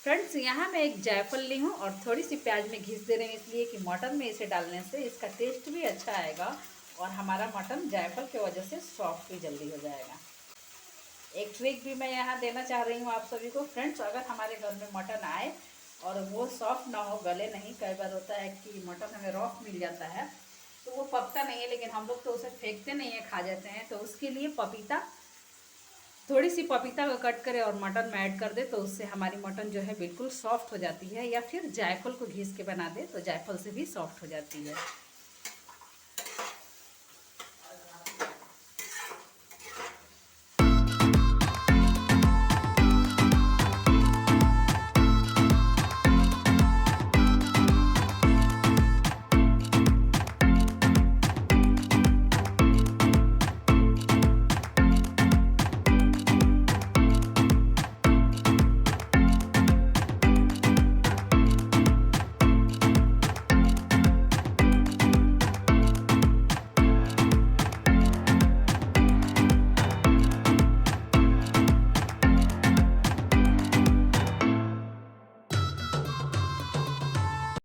Friends यहाँ मैं एक जायफल ली हूँ और थोड़ी सी प्याज में घिस दे रही हूँ, इसलिए कि मटन में इसे डालने से इसका टेस्ट भी अच्छा आएगा और हमारा मटन जायफल की वजह से सॉफ्ट भी जल्दी हो जाएगा। एक ट्रिक भी मैं यहाँ देना चाह रही हूँ आप सभी को। फ्रेंड्स, अगर हमारे घर में मटन आए और वो सॉफ्ट ना हो, गले नहीं, कई बार होता है कि मटन हमें रॉफ मिल जाता है तो वो पकता नहीं है, लेकिन हम लोग तो उसे फेंकते नहीं है, खा जाते हैं। तो उसके लिए पपीता, थोड़ी सी पपीता को कट करें और मटन में ऐड कर दे तो उससे हमारी मटन जो है बिल्कुल सॉफ्ट हो जाती है। या फिर जायफल को घिस के बना दे तो जायफल से भी सॉफ्ट हो जाती है।